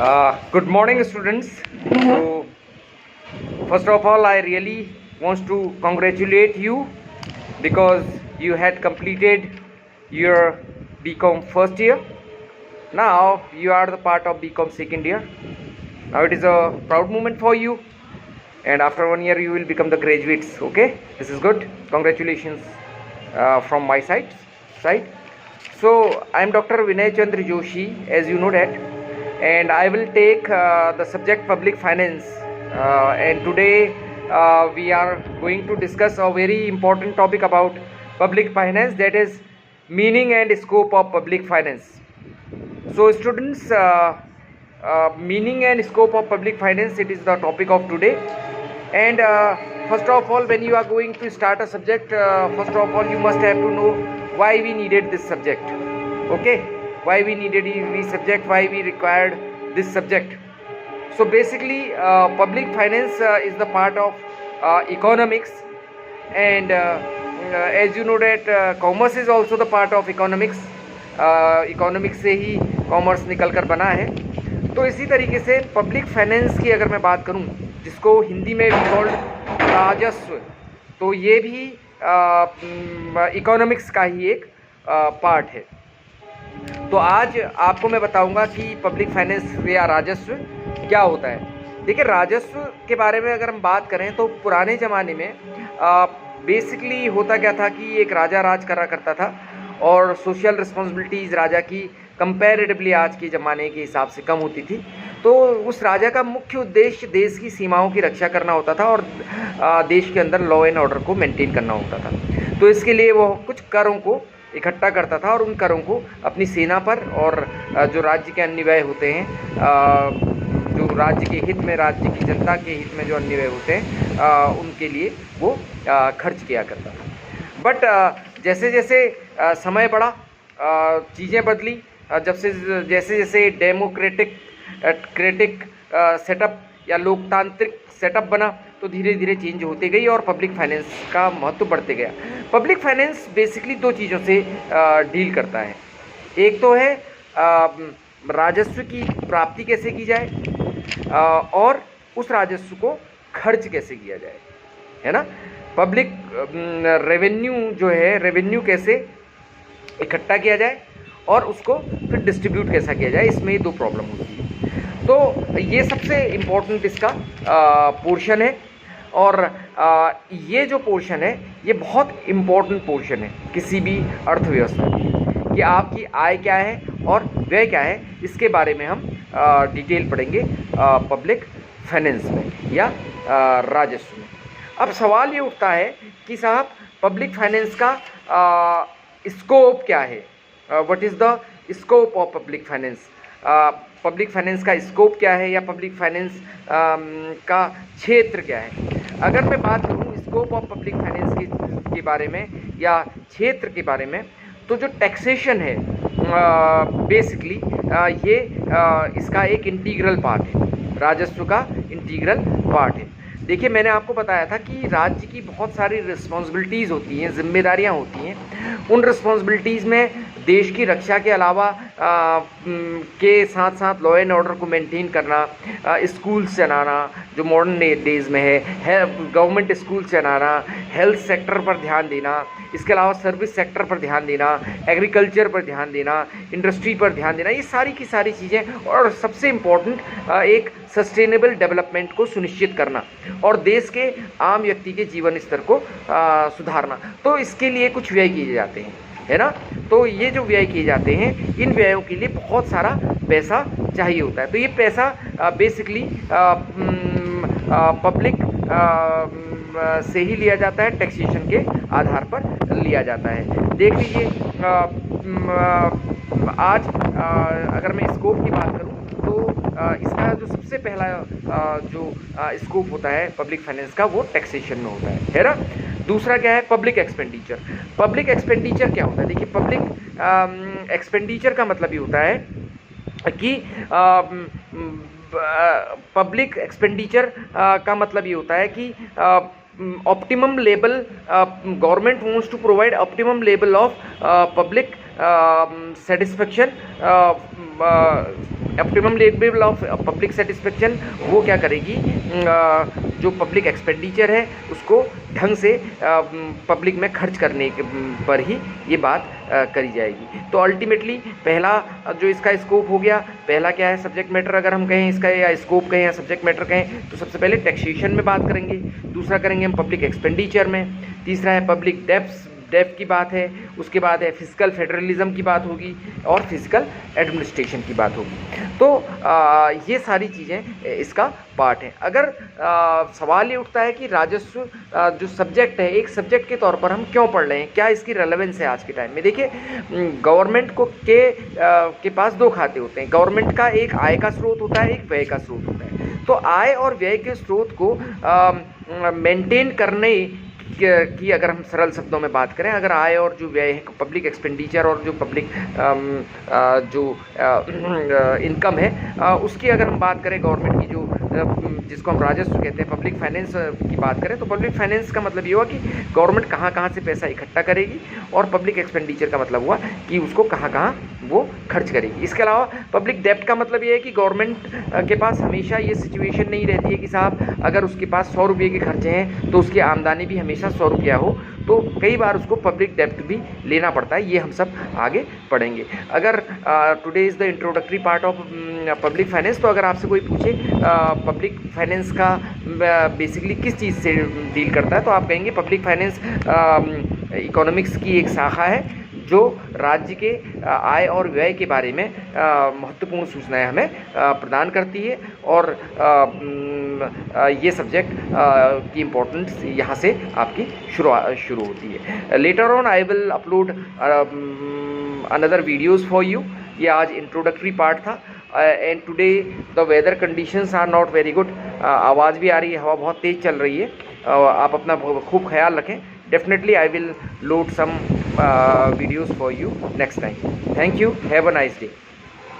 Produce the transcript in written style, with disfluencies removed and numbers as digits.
Good morning, students. So, first of all, I really want to congratulate you because you had completed your BCom first year. Now you are the part of BCom second year. Now it is a proud moment for you, and after 1 year you will become the graduates. Okay, this is good. Congratulations from my side. So I am Dr. Vinay Chandra Joshi, as you know that, and I will take the subject public finance. And today we are going to discuss a very important topic about public finance, that is meaning and scope of public finance. So students, meaning and scope of public finance, it is the topic of today. And first of all, when you are going to start a subject, first of all you must have to know why we needed this subject. Okay, why we needed this subject, why we required this subject. So basically public finance is the part of economics, and as you know that commerce is also the part of economics. Economics से ही commerce निकल कर बना है. तो इसी तरीके से public finance की अगर मैं बात करूं, जिसको हिंदी में कॉल्ड राजस्व, तो ये भी इकोनॉमिक्स का ही एक पार्ट है. तो आज आपको मैं बताऊंगा कि पब्लिक फाइनेंस या राजस्व क्या होता है. देखिए, राजस्व के बारे में अगर हम बात करें तो पुराने ज़माने में बेसिकली होता क्या था कि एक राजा राज करा करता था और सोशल रिस्पॉन्सिबिलिटीज़ राजा की कंपैरेटिवली आज के ज़माने के हिसाब से कम होती थी. तो उस राजा का मुख्य उद्देश्य देश की सीमाओं की रक्षा करना होता था और देश के अंदर लॉ एंड ऑर्डर को मेंटेन करना होता था. तो इसके लिए वो कुछ करों को इकट्ठा करता था और उन करों को अपनी सेना पर और जो राज्य के अन्य व्यय होते हैं, जो राज्य के हित में, राज्य की जनता के हित में जो अन्य व्यय होते हैं, उनके लिए वो खर्च किया करता था. बट जैसे जैसे समय बढ़ा, चीज़ें बदली, जैसे जैसे डेमोक्रेटिक सेटअप या लोकतांत्रिक सेटअप बना, तो धीरे धीरे चेंज होती गई और पब्लिक फाइनेंस का महत्व बढ़ते गया. पब्लिक फाइनेंस बेसिकली दो चीज़ों से डील करता है. एक तो है राजस्व की प्राप्ति कैसे की जाए और उस राजस्व को खर्च कैसे किया जाए, है ना. पब्लिक रेवेन्यू जो है, रेवेन्यू कैसे इकट्ठा किया जाए और उसको फिर डिस्ट्रीब्यूट कैसा किया जाए, इसमें दो प्रॉब्लम होती है. तो ये सबसे इम्पोर्टेंट इसका पोर्शन है. और ये जो पोर्शन है ये बहुत इम्पोर्टेंट पोर्शन है किसी भी अर्थव्यवस्था की, कि आपकी आय क्या है और व्यय क्या है. इसके बारे में हम डिटेल पढ़ेंगे पब्लिक फाइनेंस में या राजस्व में. अब सवाल ये उठता है कि साहब पब्लिक फाइनेंस का स्कोप क्या है, what is the scope of public finance. Public finance का स्कोप क्या है या पब्लिक फाइनेंस का क्षेत्र क्या है. अगर मैं बात करूँ स्कोप ऑफ पब्लिक फाइनेंस के बारे में या क्षेत्र के बारे में, तो जो टैक्सेशन है बेसिकली ये इसका एक इंटीग्रल पार्ट है, राजस्व का इंटीग्रल पार्ट है. देखिए, मैंने आपको बताया था कि राज्य की बहुत सारी रिस्पॉन्सिबिलिटीज़ होती हैं, जिम्मेदारियां होती हैं. उन रिस्पॉन्सिबिलिटीज़ में देश की रक्षा के अलावा के साथ साथ लॉ एंड ऑर्डर को मेंटेन करना, स्कूल्स चलाना जो मॉडर्न डेज में है, गवर्नमेंट स्कूल चलाना, हेल्थ सेक्टर पर ध्यान देना, इसके अलावा सर्विस सेक्टर पर ध्यान देना, एग्रीकल्चर पर ध्यान देना, इंडस्ट्री पर ध्यान देना, ये सारी की सारी चीज़ें. और सबसे इम्पोर्टेंट एक सस्टेनेबल डेवलपमेंट को सुनिश्चित करना और देश के आम व्यक्ति के जीवन स्तर को सुधारना. तो इसके लिए कुछ व्यय किए जाते हैं, है ना. तो ये जो व्यय किए जाते हैं, इन व्ययों के लिए बहुत सारा पैसा चाहिए होता है. तो ये पैसा बेसिकली पब्लिक से ही लिया जाता है, टैक्सेशन के आधार पर लिया जाता है. देख लीजिए, आज अगर मैं स्कोप की बात करूं तो इसका जो सबसे पहला जो स्कोप होता है पब्लिक फाइनेंस का, वो टैक्सेशन में होता है ना. दूसरा क्या है, पब्लिक एक्सपेंडिचर. पब्लिक एक्सपेंडिचर क्या होता है. देखिए, पब्लिक एक्सपेंडिचर का मतलब ये होता है कि पब्लिक एक्सपेंडिचर का मतलब ये होता है कि optimum level, government wants to provide optimum level of public satisfaction optimum level of public satisfaction वो क्या करेगी, जो पब्लिक एक्सपेंडिचर है उसको ढंग से पब्लिक में खर्च करने पर ही ये बात करी जाएगी। तो अल्टीमेटली पहला जो इसका स्कोप हो गया, पहला क्या है सब्जेक्ट मैटर अगर हम कहें इसका, या स्कोप कहें या सब्जेक्ट मैटर कहें, तो सबसे पहले टैक्सेशन में बात करेंगे, दूसरा करेंगे हम पब्लिक एक्सपेंडिचर में, तीसरा है पब्लिक डेप्थ की बात है, उसके बाद है फिजिकल फेडरलिज्म की बात होगी और फिजिकल एडमिनिस्ट्रेशन की बात होगी। तो ये सारी चीज़ें इसका पार्ट है। अगर सवाल ये उठता है कि राजस्व जो सब्जेक्ट है एक सब्जेक्ट के तौर पर हम क्यों पढ़ रहे हैं, क्या इसकी रेलेवेंस है आज के टाइम में। देखिए गवर्नमेंट को के पास दो खाते होते हैं, गवर्नमेंट का एक आय का स्रोत होता है, एक व्यय का स्रोत होता है। तो आय और व्यय के स्रोत को मेंटेन करने की अगर हम सरल शब्दों में बात करें, अगर आय और जो व्यय है पब्लिक एक्सपेंडिचर और जो पब्लिक जो इनकम है उसकी अगर हम बात करें गवर्नमेंट की जो जिसको हम राजस्व कहते हैं, पब्लिक फाइनेंस की बात करें, तो पब्लिक फाइनेंस का मतलब ये हुआ कि गवर्नमेंट कहाँ कहाँ से पैसा इकट्ठा करेगी, और पब्लिक एक्सपेंडिचर का मतलब हुआ कि उसको कहाँ कहाँ वो खर्च करेगी। इसके अलावा पब्लिक डेप्ट का मतलब ये है कि गवर्नमेंट के पास हमेशा ये सिचुएशन नहीं रहती है कि साहब अगर उसके पास 100 रुपये के खर्चे हैं तो उसकी आमदनी भी हमेशा 100 रुपया हो, तो कई बार उसको पब्लिक डेप्ट भी लेना पड़ता है। ये हम सब आगे पढ़ेंगे। अगर today is the introductory part of public finance, तो अगर आपसे कोई पूछे पब्लिक फाइनेंस का बेसिकली किस चीज़ से डील करता है, तो आप कहेंगे पब्लिक फाइनेंस इकोनॉमिक्स की एक शाखा है जो राज्य के आय और व्यय के बारे में महत्वपूर्ण सूचनाएं हमें प्रदान करती है, और ये सब्जेक्ट की इम्पोर्टेंस यहाँ से आपकी शुरू होती है। Later on I will upload another videos for you. ये आज इंट्रोडक्टरी पार्ट था। And today the weather conditions are not very good. आवाज़ भी आ रही है, हवा बहुत तेज़ चल रही है। आप अपना खूब ख्याल रखें। Definitely I will load some videos for you next time. Thank you. Have a nice day.